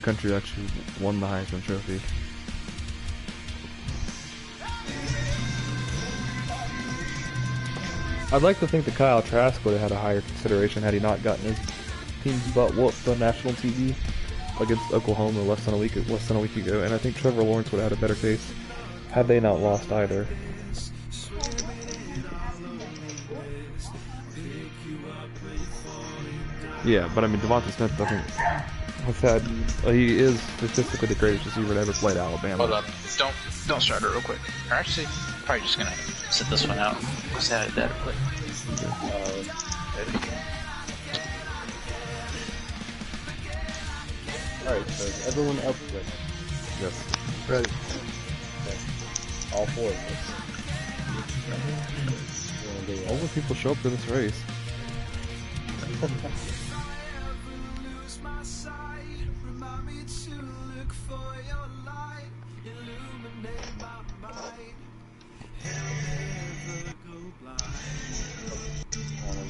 country actually won the Heisman Trophy. I'd like to think that Kyle Trask would have had a higher consideration had he not gotten his team's butt whooped on national TV against Oklahoma less than a week ago, and I think Trevor Lawrence would have had a better case had they not lost either. Yeah, but I mean, Devonta Smith he is statistically the greatest receiver to ever play at Alabama. Hold up, don't start it real quick. Or actually, probably just gonna sit this one out. Just add that real quick. Alright, so is everyone up with? Yes. Ready. Okay. All four of us. All the people show up for this race.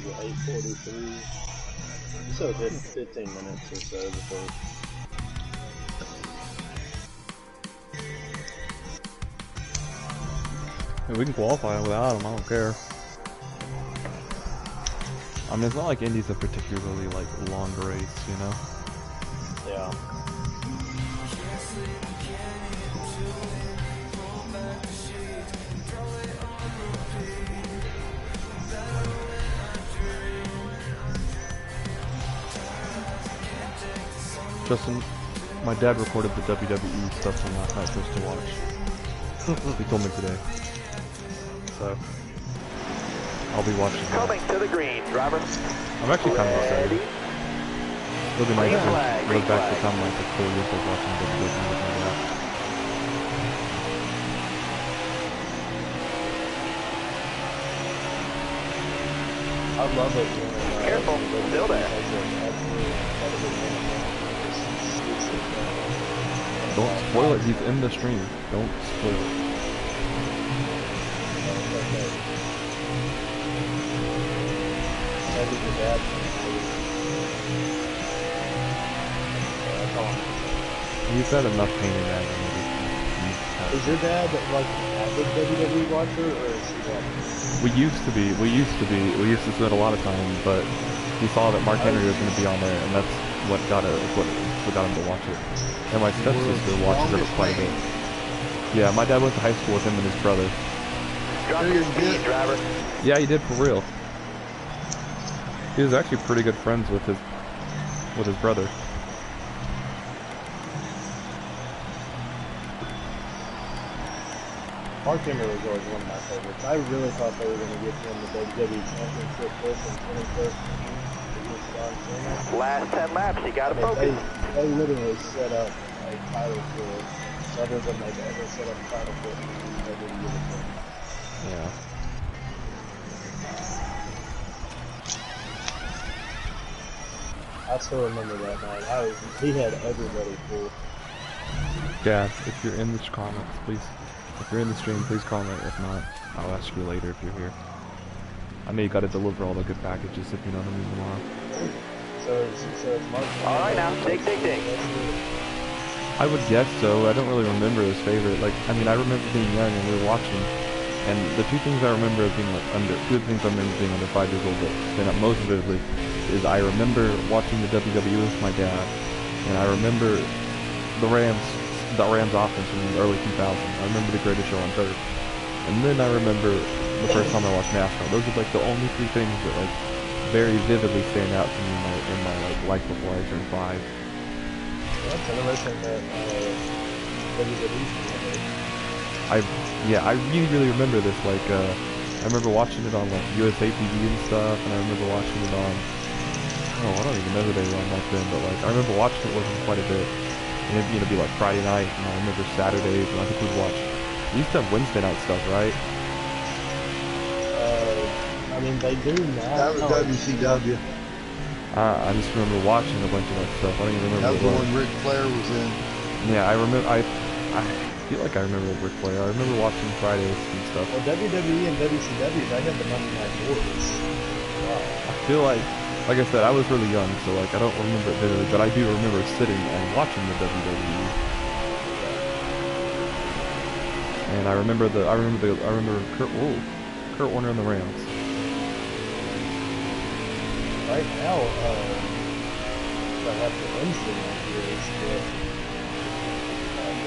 At 8:43. So it's 15 minutes or so before. We can qualify without him, I don't care. I mean, it's not like Indy's a particularly, like, long race, you know? Yeah. Justin, my dad recorded the WWE stuff from last night for us to watch. He told me today. So, I'll be watching that. Coming to the green, driver. I'm actually kind of excited. It'll be nice to look back to time like 4 years of watching WWE with my dad. I love it. Careful, still there. Don't spoil it, he's in the stream. Don't spoil it. You've had enough painted ads already. Is your dad like an avid WWE watcher, or is he like? We used to spend a lot of time, but he saw that Mark Henry was going to be on there, and that's what got him to watch it. And my stepsister watches it quite a bit. Yeah, my dad went to high school with him and his brother. Drop your speed, driver. Yeah, he did for real. He was actually pretty good friends with his brother. Mark Henry was always one of my favorites. I really thought they were going to give him the WWE Championship push in 2013. Last 10 laps, you gotta focus. They literally set up a title for it, other than they've ever set up a title for it. Yeah. I still remember that night. He had everybody full. Yeah, if you're in the comments, please. If you're in the stream, please comment. If not, I'll ask you later if you're here. I know you gotta deliver all the good packages if you know what I mean tomorrow. So it's Mark. Alright now, dig. I would guess so. I don't really remember his favorite. Like, I mean, I remember being young and we were watching, and the two things I remember of being like under 5 years old that stand up most vividly is I remember watching the WWE with my dad, and I remember the Rams offense in the early 2000s. I remember the Greatest Show on Turf, and then I remember the first time I watched NASCAR. Those are like the only 3 things that like very vividly stand out to me in my like life before I turned 5. That's another thing that WWE. I really remember this. Like I remember watching it on like USA TV and stuff, and I remember watching it on. I don't even know who they were on back then, but like I remember watching it with them quite a bit. And it'd be like Friday night, and I remember Saturdays, and I think we'd watch. We used to have Wednesday night stuff, right? I mean, they do now. That was WCW. I just remember watching a bunch of that stuff. I don't even remember. That was when Ric Flair was in. Yeah, I remember. I feel like I remember Ric Flair. I remember watching Fridays and stuff. Well, WWE and WCW, they had the Monday Night Wars. Wow. I feel like like I said, I was really young, so like I don't remember it vividly, but I do remember sitting and watching the WWE. And I remember Kurt Warner and the Rams. Right now, I have the Wednesday night here is the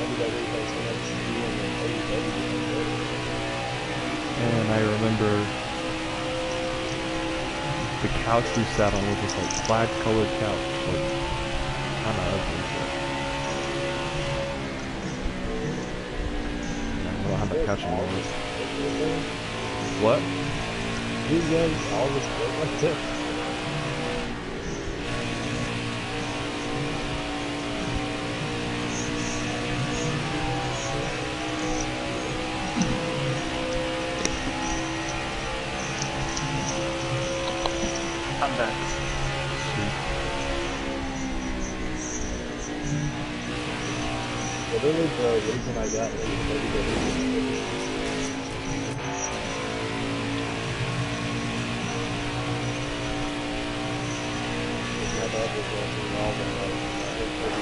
WWE has NXT and then AEW. And I remember the couch we sat on was this like plaid colored couch, like kind of ugly. I don't have that couch anymore. What? You guys all just look like this. I'm back. Literally the reason I got into WWE.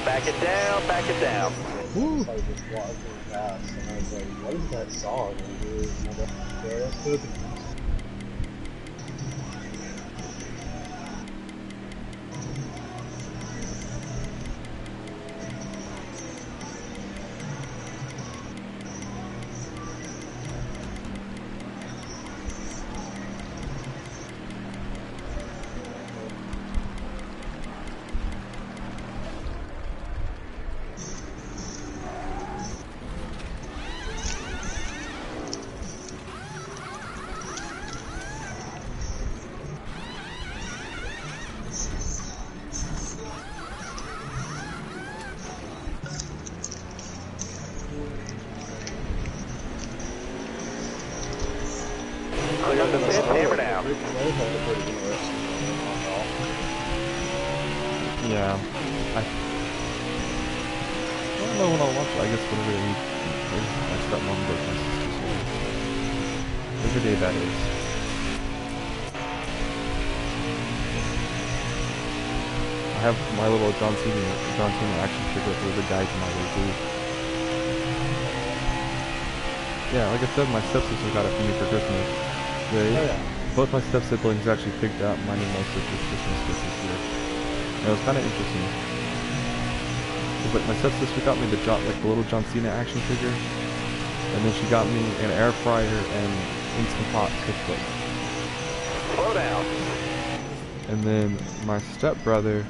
Back it down, back it down. Woo! I was just walking past and I was like, what is that song? And it was that's good. Clear the pit, hammer down. Yeah. I don't know when I'll watch it. I guess whenever my stepmom goes my sister's home. Whatever day that is. I have my little John Cena action figure with the guys in my little booth. Yeah, like I said, my stepsister got it for me for Christmas. Both my step-siblings actually picked out mine and my sister's Christmas gift this year. And it was kind of interesting. But my stepsister got me the little John Cena action figure, and then she got me an air fryer and Instant Pot cookbook. Slow down. And then my stepbrother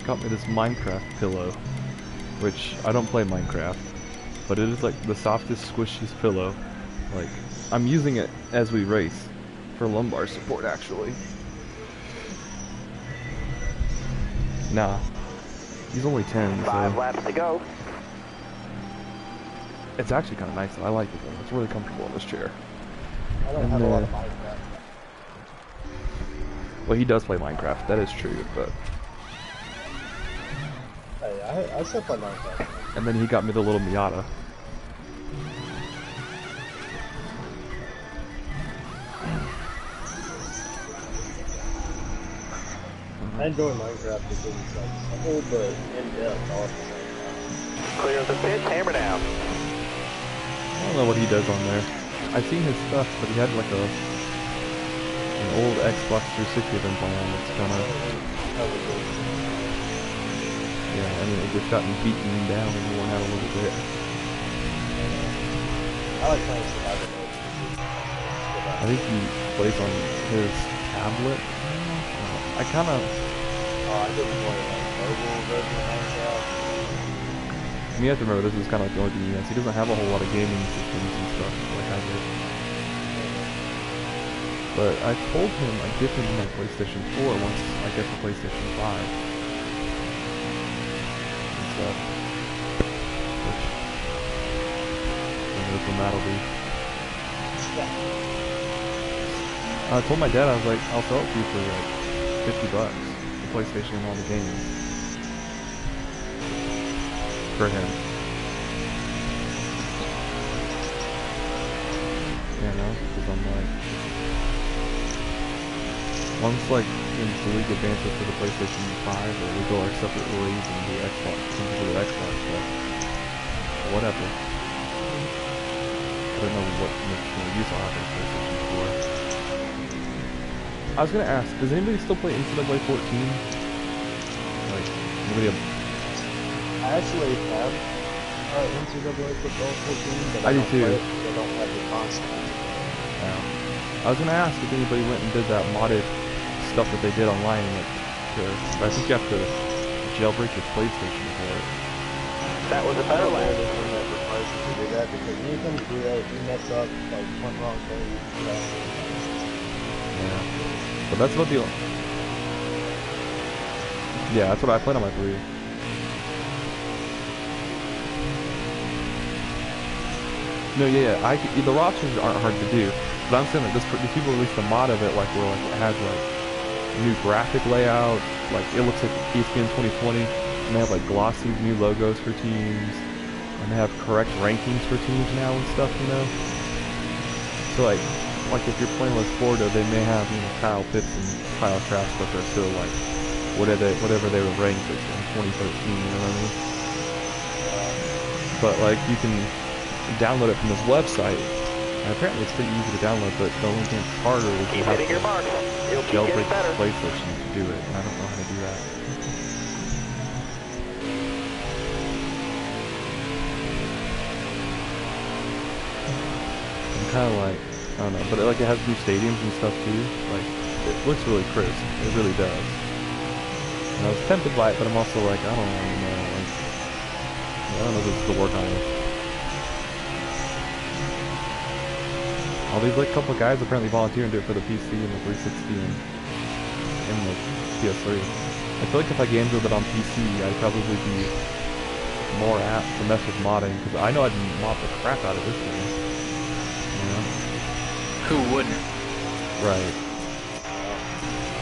got me this Minecraft pillow, which I don't play Minecraft, but it is like the softest, squishiest pillow. Like, I'm using it as we race for lumbar support, actually. Nah, he's only 10, 5 so laps to go. it's actually kind of nice. I like it though. It's really comfortable in this chair. I don't have a lot of Minecraft. Well, he does play Minecraft. That is true, but. Hey, I still play Minecraft. And then he got me the little Miata. I enjoy Minecraft because it's like simple but in-depth all at the same time. Clear the pit, hammer down. I don't know what he does on there. I've seen his stuff, but he had like an old Xbox 360 of him playing. It's kind of, yeah, I mean, it just gotten beaten down and worn out a little bit. I like playing survival mode. I think he plays on his tablet. I kind of. I didn't play like mobile version of Minecraft. You have to remember, this is kind of like the only thing he has. He doesn't have a whole lot of gaming systems and stuff like I did. But I told him I'd give him my PlayStation 4 once I get the PlayStation 5. And stuff. Which, who knows when that'll be. I told my dad, I was like, I'll sell it to you for like $50. The PlayStation and all the games. For him. You know, because I'm like, once like the league advances to the PlayStation 5, or we go our separate leagues and do Xbox, do Xbox stuff, whatever. I don't know what much use I'll have on PlayStation 4. I was gonna ask, does anybody still play NCAA 14? Like, anybody? I actually have NCAA football 14, but I do don't too. play it because I don't have the console. I was gonna ask if anybody went and did that modded stuff that they did online. Like, I think you have to jailbreak your PlayStation for it. That was a I better don't know lap. anything that requires you to do that because anytime you do that, if you mess up like one wrong thing, you can crash it. Yeah, but that's about the only. Yeah, that's what I played on my 3. No, yeah, the rosters aren't hard to do, but I'm saying that these people released a mod of it, like where like it has like new graphic layout, like it looks like ESPN 2020, and they have like glossy new logos for teams, and they have correct rankings for teams now and stuff, you know. So like if you're playing with Florida, they may have Kyle Pitts and Kyle Trask, but they're still like whatever they were ranked in 2013, you know what I mean? But like you can download it from this website, and apparently it's pretty easy to download, but the only thing that's harder is you Keep have hitting your to marks. You'll keep jailbreak getting better. the PlayStation to do it, and I don't know how to do that. I'm kind of like, I don't know, but it has new stadiums and stuff too. Like, it looks really crisp. It really does. And I was tempted by it, but I'm also like, I don't really know. Like, I don't know if it's to work on it. All these like couple guys apparently volunteering to do it for the PC and the 360 and the PS3. I feel like if I gamed with it on PC, I'd probably be more apt to mess with modding, because I know I'd mod the crap out of this game. You know? Who wouldn't? Right.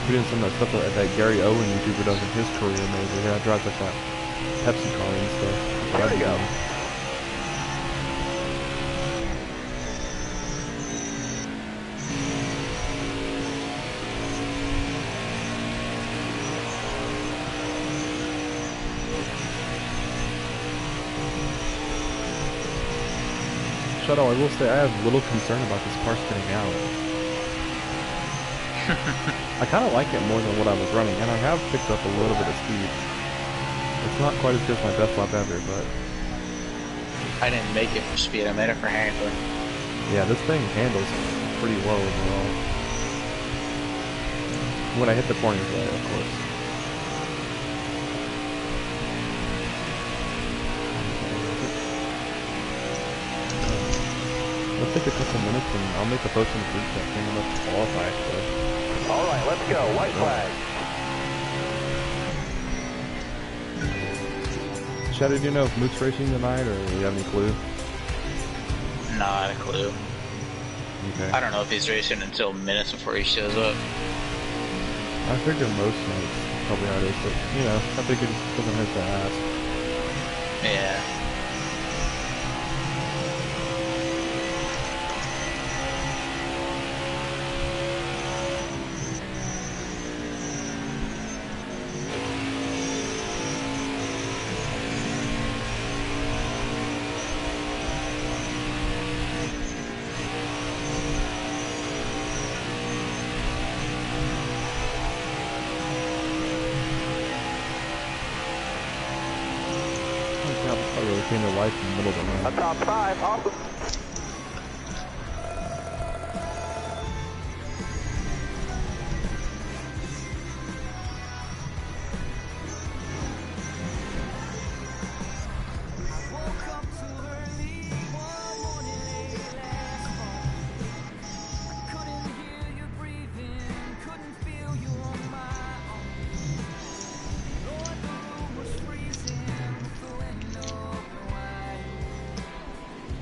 We're doing some of that stuff that Gary Owen YouTuber does in his career, maybe. Yeah, drives like that Pepsi car and stuff. There we go. Shadow, I will say I have little concern about this car spinning out. I kind of like it more than what I was running, and I have picked up a little bit of speed. It's not quite as good as my best lap ever, but... I didn't make it for speed, I made it for handling. Yeah, this thing handles pretty well overall. When I hit the corners, of course. Let's take a couple minutes and I'll make a post in the group chat saying enough to qualify. So. Alright, let's go. White flag. Shadow, do you know if Mook's racing tonight, or do you have any clue? Not a clue. Okay. I don't know if he's racing until minutes before he shows up. I figure most nights probably how it is, but you know, I figured it doesn't hurt to ask. Yeah. I really came to life in the middle of the A night. top 5. Awesome.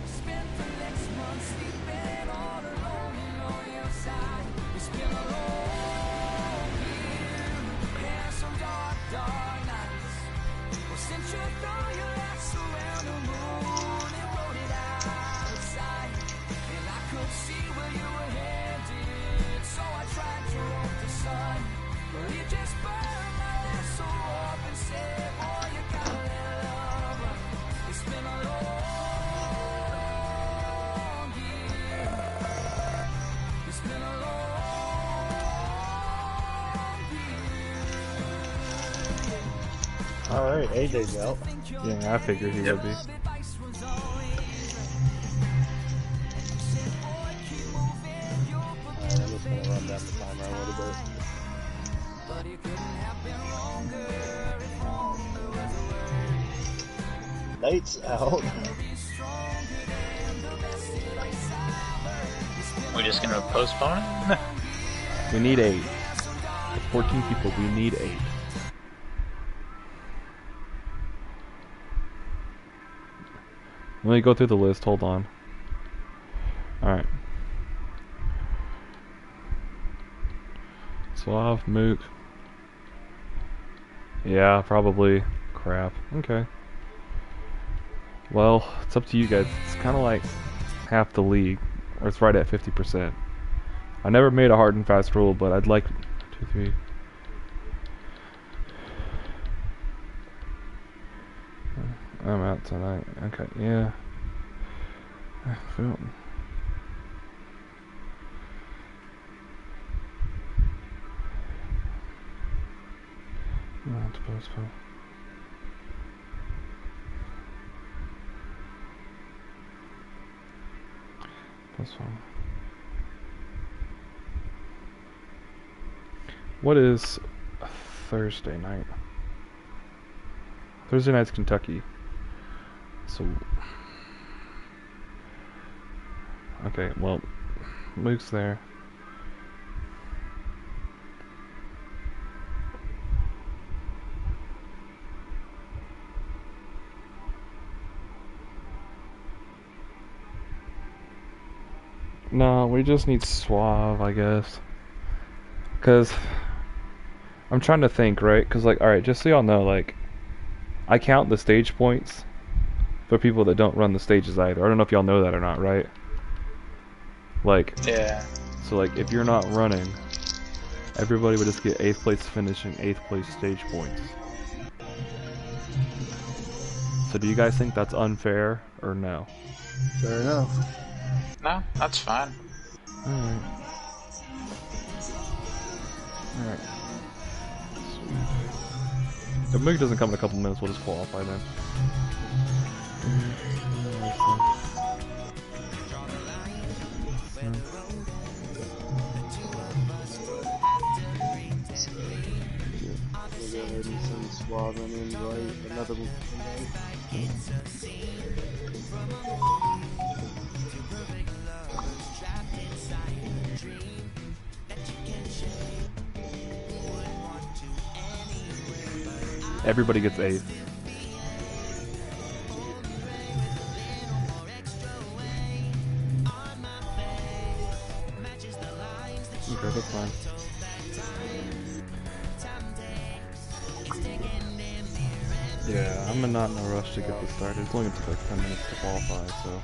Spent Alright, AJ's out. Yeah, I figured he would be. Alright, I'm just gonna run down the timer a little bit. Nate's out. We're just gonna postpone it? We need 8. 14 people, we need 8. Let me go through the list, hold on. Alright. Slav, Moot. Yeah, probably. Crap. Okay. Well, it's up to you guys. It's kind of like half the league. Or it's right at 50%. I never made a hard and fast rule, but I'd like 2, 3. I'm out tonight. Okay, yeah. I feel. Not to postpone. Postpone. What is Thursday night? Thursday night's Kentucky. So, okay, well, Luke's there. No, we just need Suave, I guess. Cause I'm trying to think, right? Cause like, alright, just so y'all know, like, I count the stage points for people that don't run the stages either. I don't know if y'all know that or not, right? Like, Yeah. so like, if you're not running, everybody would just get 8th place finish and 8th place stage points. So do you guys think that's unfair or no? Fair enough. No, that's fine. Alright. Alright. If Mig doesn't come in a couple minutes, we'll just qualify then. We'll go ahead and send Suave an invite. Another invite. Everybody gets 8th. Okay, that's fine. Yeah, I'm not in a rush to get this started. It's only gonna take like 10 minutes to qualify, so.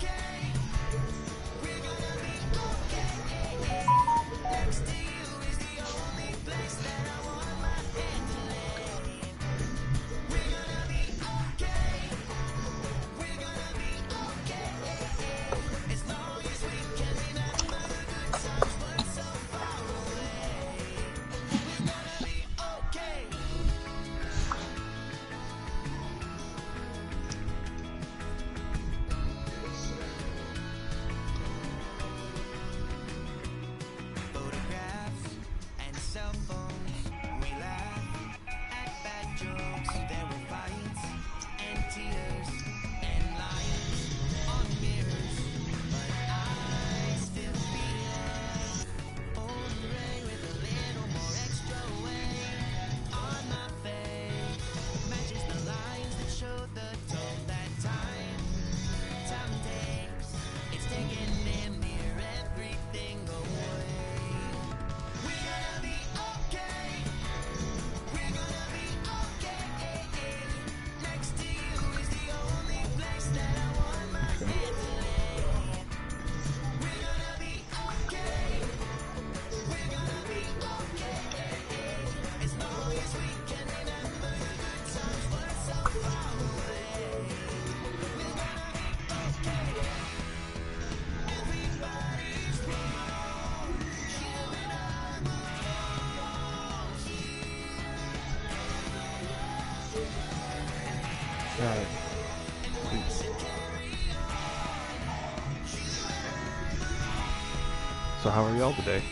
So how are y'all today?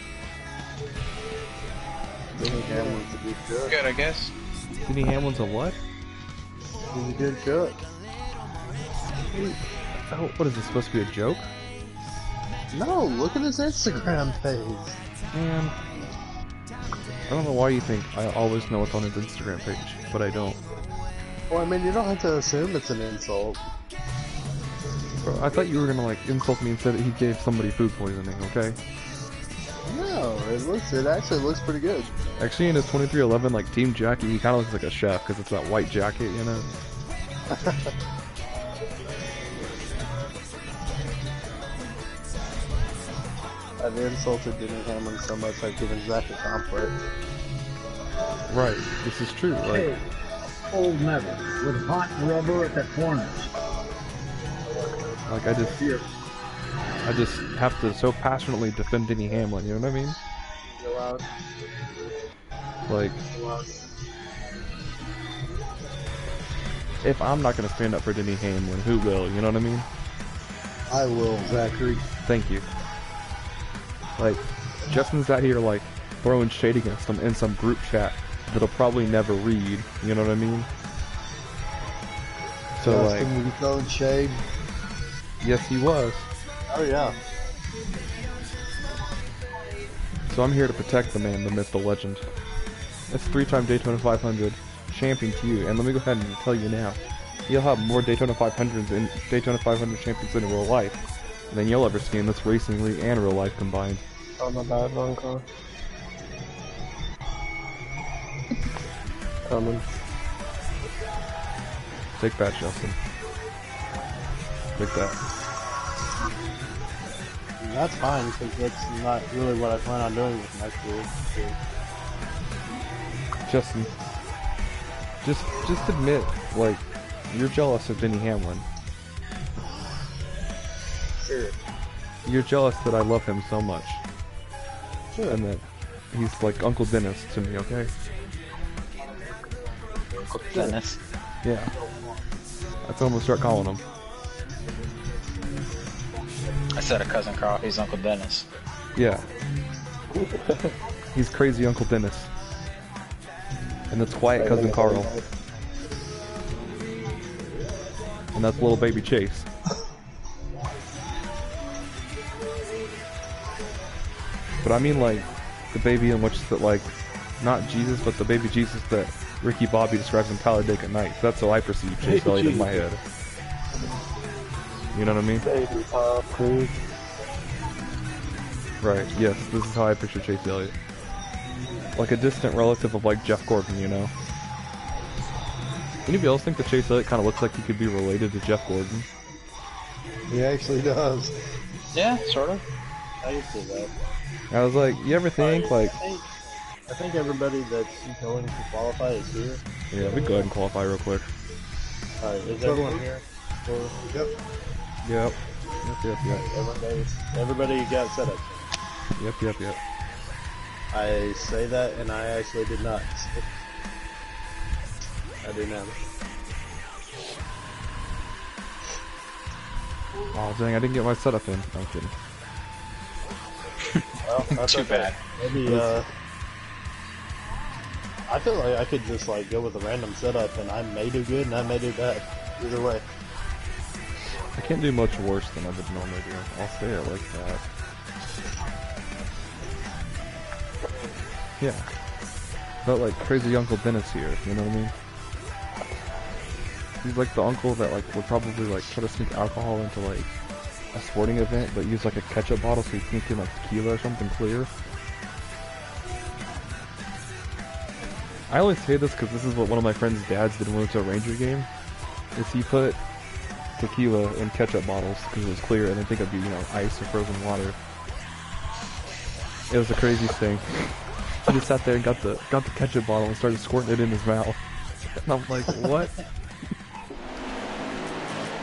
Denny Hamlin's a good cook. Good, I guess. Denny Hamlin's a what? He's a good cook. Oh, what is this supposed to be a joke? No, look at his Instagram page. Man, I don't know why you think I always know what's on his Instagram page, but I don't. Well, I mean, you don't have to assume it's an insult. Bro, I thought you were gonna like insult me and say that he gave somebody food poisoning, okay? No, it actually looks pretty good. Actually, in his 2311 like team jacket, he kind of looks like a chef because it's that white jacket, you know. I've insulted Denny Hamlin so much I've given Zach a complex. Right, this is true. Like, Hey, old never with hot rubber at the corners. like I just have to so passionately defend Denny Hamlin. You know what I mean? Go out. Like, if I'm not gonna stand up for Denny Hamlin, who will? You know what I mean? I will, Zachary. Thank you. Like, Justin's out here like throwing shade against him in some group chat that'll probably never read. You know what I mean? So like, Justin, were you throwing shade? yes, he was. Oh yeah. So I'm here to protect the man, the myth, the legend. It's 3-time Daytona 500 champion to you, and let me go ahead and tell you now, you'll have more Daytona 500s and Daytona 500 champions in real life than you'll ever see in this racing league and real life combined. Oh, my bad, wrong car. Coming. Take that, Justin. Take that. That's fine, because that's not really what I plan on doing with my career. Justin, just admit, like, you're jealous of Denny Hamlin. Sure. You're jealous that I love him so much. Sure. And that he's like Uncle Dennis to me, okay? Dennis. Yeah. That's what I'm gonna start calling him. I said a cousin Carl. He's Uncle Dennis. Yeah. He's crazy Uncle Dennis. And that's quiet cousin Carl. And that's little baby Chase. But I mean like the baby in which that like not Jesus, but the baby Jesus that Ricky Bobby describes in Talladega Nights. That's how I perceive Chase Elliott in my head. You know what I mean? Baby Tom Cruise. Right, yes, this is how I picture Chase Elliott. Like a distant relative of like Jeff Gordon, you know? Anybody else think that Chase Elliott kind of looks like he could be related to Jeff Gordon? He actually does. Yeah, sort of. I can see that. I was like, you ever think like, I think everybody that's going to qualify is here. yeah, we go ahead and qualify real quick. Alright, is everyone here? Yep. Yep. Yep. Everybody got set up. Yep. I say that, and I actually did not. I do now. Oh dang, I didn't get my setup in. No, I'm kidding. Well, that's Too okay. bad. Maybe, I feel like I could just, like, go with a random setup, and I may do good, and I may do bad. Either way. I can't do much worse than I would normally do. I'll say it like that. Yeah. But like crazy Uncle Dennis here, you know what I mean? He's like the uncle that like would probably like try to sneak alcohol into like a sporting event, but use like a ketchup bottle so he sneaks in like tequila or something clear. I only say this because this is what one of my friend's dads did when we went to a Ranger game. Is he put tequila in ketchup bottles because it was clear, and I think it'd be, you know, ice or frozen water. It was the craziest thing. He just sat there and got the ketchup bottle and started squirting it in his mouth. And I'm like, what?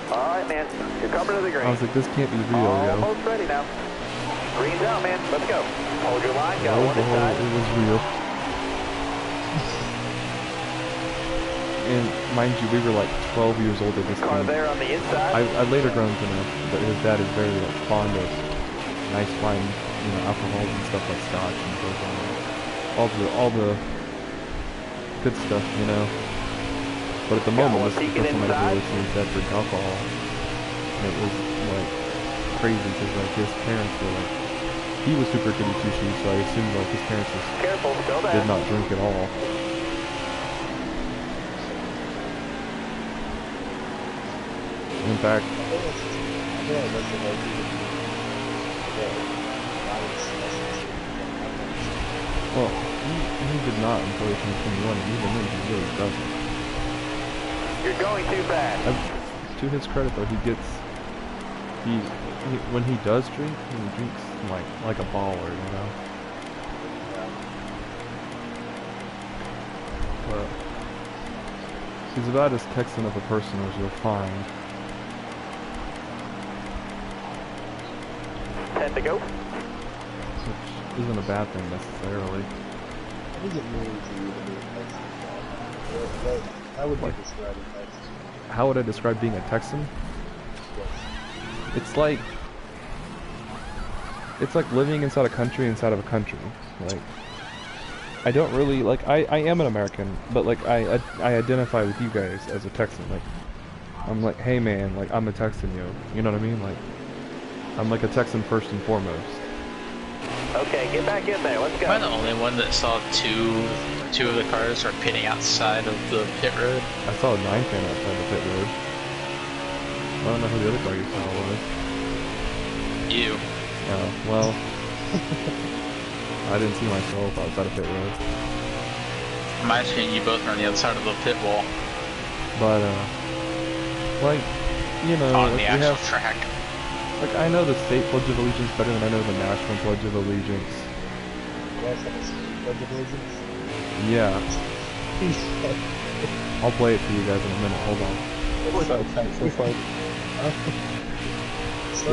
Alright, man. You're coming to the green. I was like, this can't be real, yo. Almost ready now. Green's out, man. Let's go. Hold your line. Got Lo one and behold, inside. it was real. And mind you, we were like 12 years old at this Car point. there on the inside. I later grown to know that his dad is very like fond of nice fine, you know, alcohols and stuff like scotch and all the good stuff, you know. But at the moment, this is the first time I've ever really seen his dad drink alcohol, and it was like crazy because like his parents were like, he was super goody two shoes, so I assumed like his parents just Careful, still there. did not drink at all. In fact, well, he did not until he turned 21, and even then he really doesn't. You're going too fast. To his credit though, he when he does drink, he drinks like a baller, you know. But he's about as Texan of a person as you'll find. 10 to go. Which isn't a bad thing necessarily. What does it mean to you to be a Texan? How would you describe a Texan? How would I describe being a Texan? It's like living inside a country inside of a country. Like, I don't really like. I am an American, but like I identify with you guys as a Texan. Like, I'm like, hey man, like I'm a Texan, yo. You know what I mean? Like, I'm like a Texan first and foremost. Okay, get back in there. Let's go. Am I the only one that saw two of the cars are pitting outside of the pit road? I saw a 9 fan outside the pit road. I don't know who the other car you saw was. You. Oh, well, I didn't see myself outside of pit road. In my opinion, you both are on the other side of the pit wall. But, like, you know, On like the we actual have, track. like, I know the state Pledge of Allegiance better than I know the national Pledge of Allegiance. You guys have a Pledge of Allegiance? Yeah, I'll play it for you guys in a minute, hold on.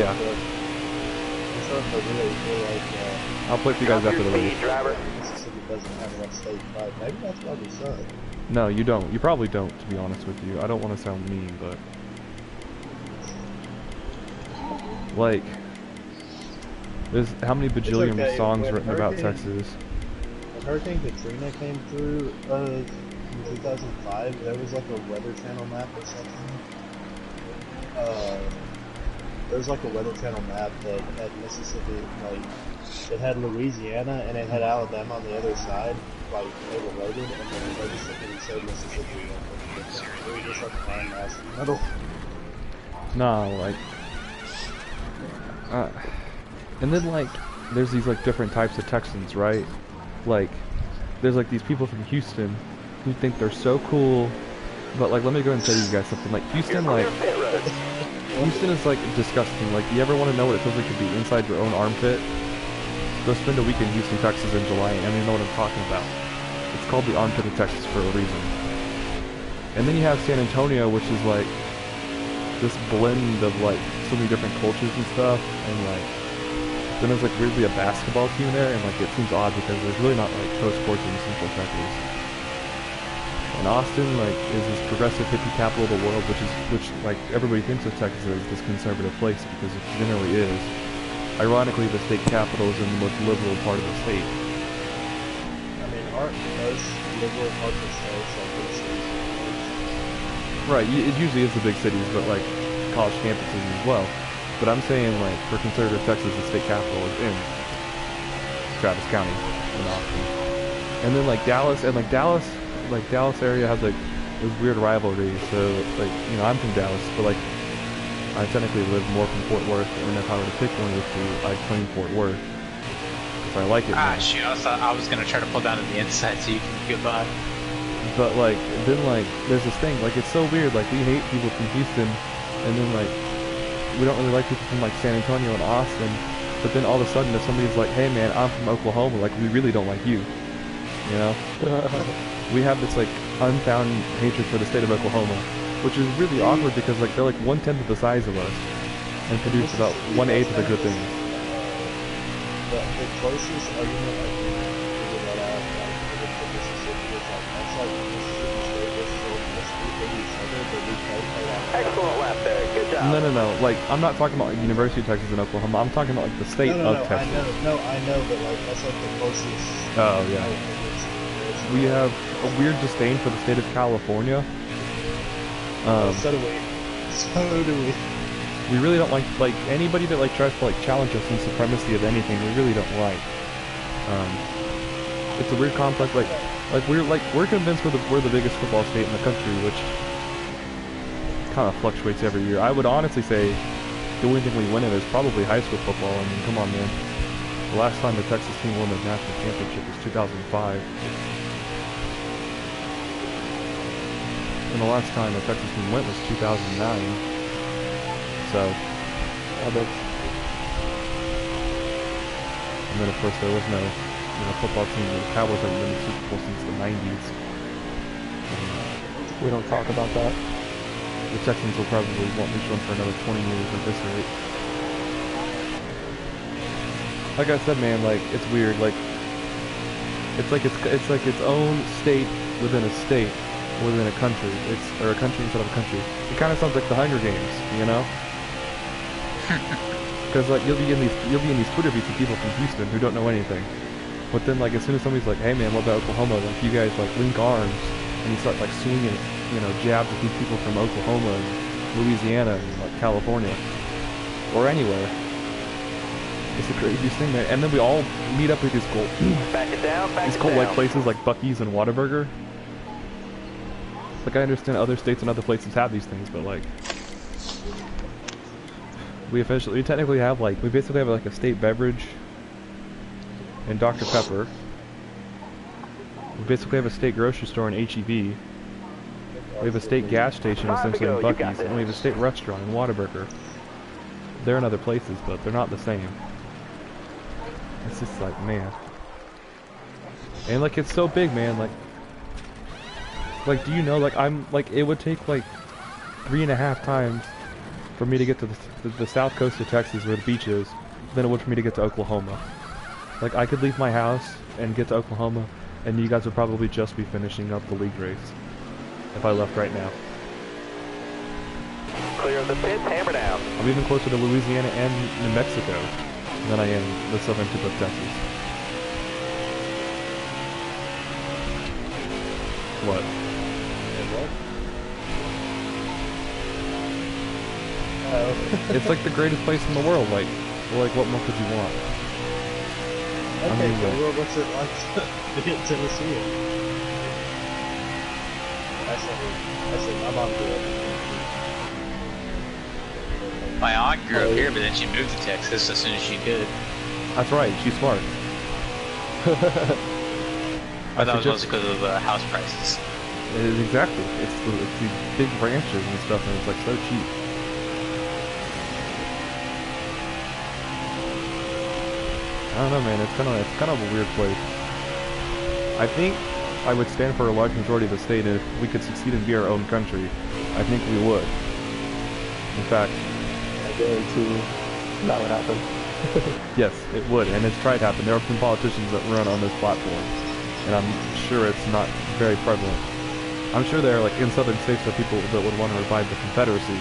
Yeah. It's starting to really feel like I'll play it for you guys after the race. driver. Mississippi doesn't have enough state pride. Maybe that's why we suck. No, you don't. You probably don't, to be honest with you. I don't want to sound mean, but... like, there's how many bajillion okay. songs When written about Hurricane- Texas? When Hurricane Katrina came through in 2005, there was like a Weather Channel map or something. There was like a Weather Channel map that had Mississippi, like, it had Louisiana and it had Alabama on the other side, like, overloaded, and then it basically said Mississippi. It was just like a landmass in the middle. Nah, like... and then, like, there's these, like, different types of Texans, right? Like, there's, like, these people from Houston who think they're so cool, but, like, let me go and tell you guys something. Like, Houston, like... Houston is, like, disgusting. Like, you ever want to know what it feels like to be inside your own armpit? Go spend a week in Houston, Texas in July, and you know what I'm talking about. It's called the armpit of Texas for a reason. And then you have San Antonio, which is, like, this blend of, like, so many different cultures and stuff, and, like, then there's, like, weirdly a basketball team there, and, like, it seems odd because there's really not, like, pro sports in Central Texas. And Austin, like, is this progressive hippie capital of the world, which like everybody thinks of Texas as this conservative place because it generally is. Ironically, the state capital is in the most liberal part of the state. I mean, aren't most liberal parts of states like big cities? Right, it usually is the big cities, but like college campuses as well. But I'm saying, like, for conservative Texas, the state capital is in Travis County in Austin. And then like Dallas area has like this weird rivalry. So like, you know, I'm from Dallas, but like I technically live more from Fort Worth, and if I were to pick one of the two, I'd claim Fort Worth because I like it more. Shoot, I was gonna try to pull down to the inside so you can get by. But like then like there's this thing, like it's so weird, like we hate people from Houston, and then like we don't really like people from like San Antonio and Austin, but then all of a sudden if somebody's like, hey man, I'm from Oklahoma, like we really don't like you, you know? We have this like unfound hatred for the state of Oklahoma, which is really awkward because like they're like 1/10 of the size of us and produce about 1/8 of the good things. The closest argument I can figure that out, like, with Mississippi is like, that's like Mississippi State versus Mississippi that we played on. Excellent lap there. Good job. No. Like, I'm not talking about University of Texas in Oklahoma. I'm talking about like the state No, of Texas. I know, but like that's like the closest. Oh yeah. We have a weird disdain for the state of California. So do we. So do we. We really don't like anybody that like tries to like challenge us in supremacy of anything. We really don't like. It's a weird complex. Like we're convinced we're the biggest football state in the country, which kind of fluctuates every year. I would honestly say the only thing we win in is probably high school football. I mean, come on, man. The last time the Texas team won the national championship was 2005. And the last time the Texas team went was 2009. So, and then of course there was no football team. The Cowboys haven't been in the Super Bowl since the 90s. We don't talk about that. The Texans will probably want this one for another 20 years at this rate. Like I said, man, like it's weird. Like it's like its own state within a state within a country. Or a country instead of a country. It kind of sounds like the Hunger Games, you know? Because like you'll be in these Twitter feeds with people from Houston who don't know anything. But then like as soon as somebody's like, hey man, what about Oklahoma? Like you guys like link arms and you start like swinging, jabs at these people from Oklahoma and Louisiana and like California or anywhere. It's the craziest thing, man. And then we all meet up at these cool, these cool like places like Buc-ee's and Whataburger. Like I understand other states and other places have these things, but like we technically have like we basically have like a state beverage in Dr. Pepper. We basically have a state grocery store in H-E-B. We have a state gas station essentially in Buc-ee's, and we have a state restaurant in Whataburger. They're in other places, but they're not the same. It's just like, man. And like it's so big, man. Like do you know, like it would take like 3.5 times for me to get to the south coast of Texas where the beach is than it would for me to get to Oklahoma. Like I could leave my house and get to Oklahoma and you guys would probably just be finishing up the league race if I left right now. Clear of the pits, hammer down. I'm even closer to Louisiana and New Mexico than I am the southern tip of Texas. What? It's like the greatest place in the world. Like what more could you want? Okay, well, what's it like to be in Tennessee? I said, I'm on good. My aunt grew up here, but then she moved to Texas as soon as she could. That's right, she's smart. I thought it was because of house prices. Exactly. It's these big ranches and stuff, and it's like so cheap. I don't know, man. It's kind of a weird place. I think I would stand for a large majority of the state, and if we could succeed and be our own country, I think we would. In fact, I guarantee that would happen. yes, it would, and it's tried to happen. There are some politicians that run on this platform, and I'm sure it's not very prevalent. I'm sure there are, like, in southern states, there are people that would want to revive the Confederacy,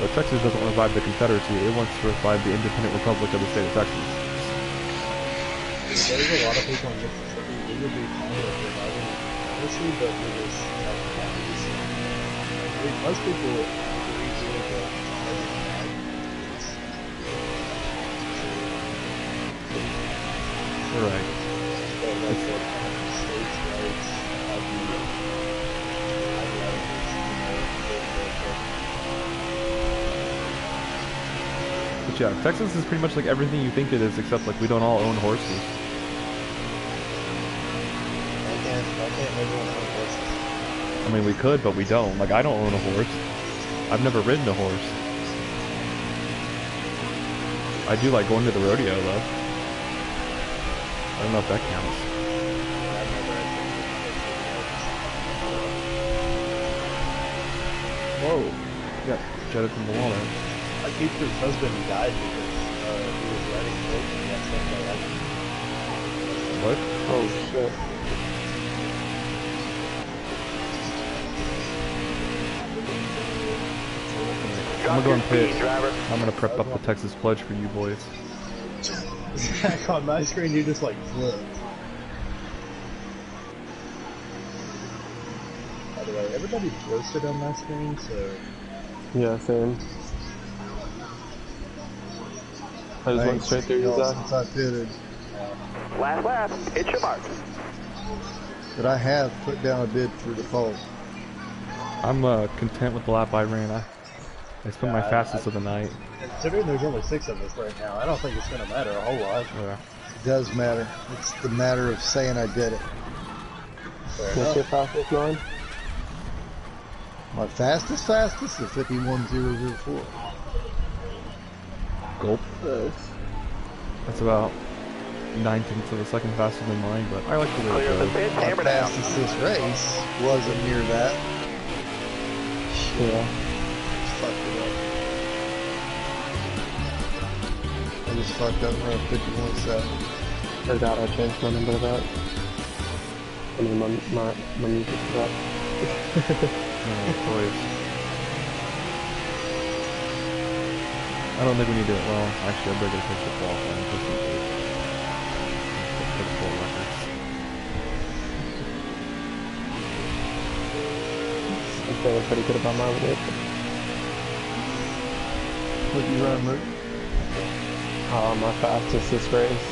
but Texas doesn't want to revive the Confederacy. It wants to revive the independent republic of the state of Texas. There's a lot of people in Mississippi who would be fine with reviving the Confederacy, but we just have most people agree to it, but Right. but like what kind of states' rights have But yeah, Texas is pretty much like everything you think it is, except like we don't all own horses. why can't everyone own horses? I mean, we could, but we don't. Like, I don't own a horse. I've never ridden a horse. I do like going to the rodeo, though. I don't know if that counts. Whoa. Yeah, jetted from the water. My teacher's husband died because he was riding coke and he got stuck by lightning. What? Oh shit. I'm gonna go and speed, pit. driver. I'm gonna prep up the Texas pledge for you boys. Zach, on my screen, you just like flipped. By the way, everybody roasted on my screen, so Yeah, same. I just went straight through you, y'all Zach. since I pitted. Last lap, hit your mark. But I have put down a bid for the pole. I'm content with the lap I ran. I spent my fastest of the night. considering there's only 6 of us right now, I don't think it's gonna matter a whole lot. Yeah. It does matter. It's the matter of saying I did it. What's your fastest line? My fastest is 51.004. Gulp. Nice. That's about 9/10 of a second faster than mine, but I like the way Clear it the goes. pit, My hammer down. fastest this race wasn't near that. Yeah. Fucked it up. I just fucked up around 51.7. Forgot I changed my number to that. I mean, my music to that. Oh, boys. I don't think we need to. Well, actually, I better fix the qualifying. Fix the date. Fix full records. I'm feeling pretty good about my race. What you run, Luke? My fastest this race.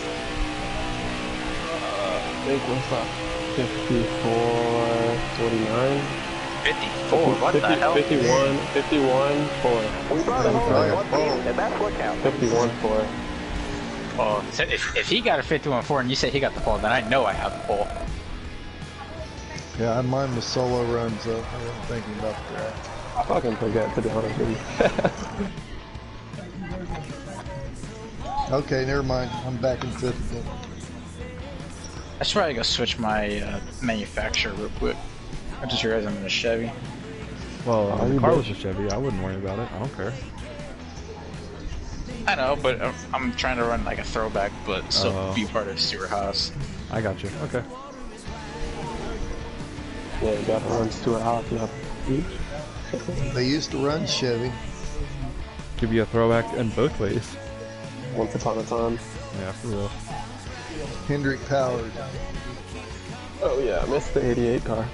I think what's that? 54.49. 54, what the hell? 51, 4. We brought it home in one piece, and that's what counts. 51, 4. Oh, so if he got a 51-4 and you say he got the pole, then I know I have the pole. Yeah, mine was solo runs, so I wasn't thinking about that. I fucking forget, to be honest with you. Okay, never mind. I'm back in 5th again. I should probably go switch my manufacturer real quick. I just realized I'm in a Chevy. Well, Oh, the you car bitch. was a Chevy. I wouldn't worry about it. I don't care. I know, but I'm trying to run like a throwback, but still Oh. be part of Stuart Haas. I got you. Okay. Yeah, you gotta run Stuart Haas, you have They used to run Chevy. Give you a throwback in both ways. once upon a time. Yeah, for real. Hendrick powered. Oh yeah, I missed the 88 car.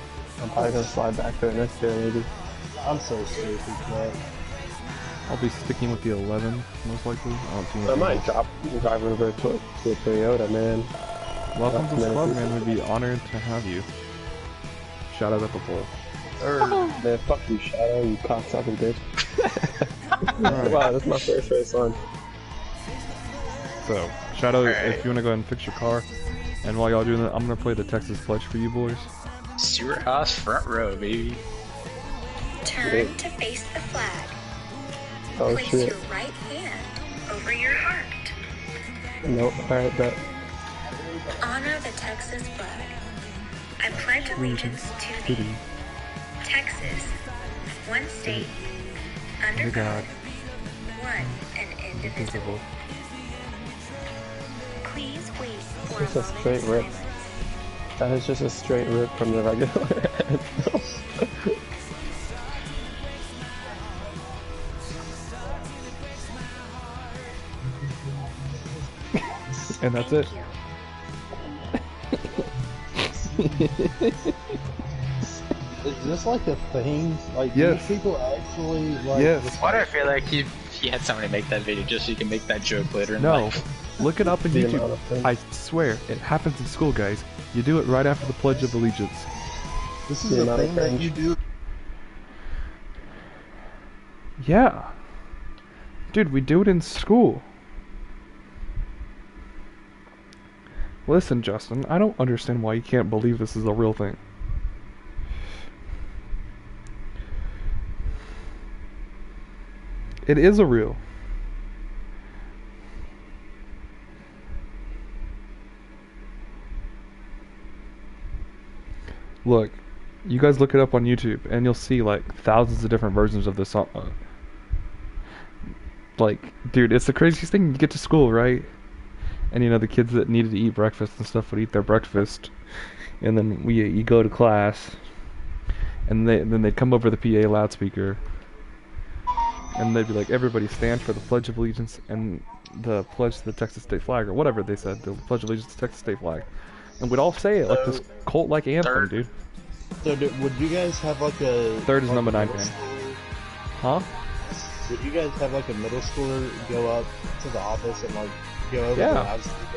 I'm probably gonna slide back there next year, maybe. I'm so stupid, man. I'll be sticking with the 11, most likely. I don't see I anything might else. drive over to a Toyota, man. Welcome to the That's club, amazing. man. We'd be honored to have you. Shout out at the pole. Third. Man, fuck you, Shadow, you cocksucking bitch. Wow, that's my first race on. So, Shadow, Alright. if you want to go ahead and fix your car, and while y'all doing that, I'm going to play the Texas Pledge for you boys. Stuart Haas front row, baby. Turn to face the flag. Oh Place shit. your right hand over your heart. Nope, alright, bet. Honor the Texas flag. I pledge allegiance to thee. Texas, one state, under Under God, God, one and indivisible. Please wait for Just a a moment straight of rip. silence. That is just a straight rip from the regular anthem. and that's it. Is this like a thing? Like, Yes. do people actually like? Yes. Why do I feel like he had somebody make that video just so you can make that joke later in No, life? look it up on The YouTube. amount of things. I swear, it happens in school, guys. You do it right after the Pledge of Allegiance. This is The a amount of thing that cringe. you do. Yeah. Dude, we do it in school. Listen, Justin, I don't understand why you can't believe this is a real thing. It is a real. Look, you guys look it up on YouTube and you'll see like thousands of different versions of this song. Like, dude, it's the craziest thing. You get to school, right? And you know the kids that needed to eat breakfast and stuff would eat their breakfast, and then you go to class, and then they'd come over the PA loudspeaker, and they'd be like, everybody stand for the Pledge of Allegiance and the Pledge to the Texas State Flag, or whatever they said, the Pledge of Allegiance to the Texas State Flag. And we'd all say it like this cult-like anthem, dude. So would you guys have like a... Third is like number a 9 middle fan. schooler- Huh? Would you guys have like a middle schooler go up to the office and like go over Yeah. what I was thinking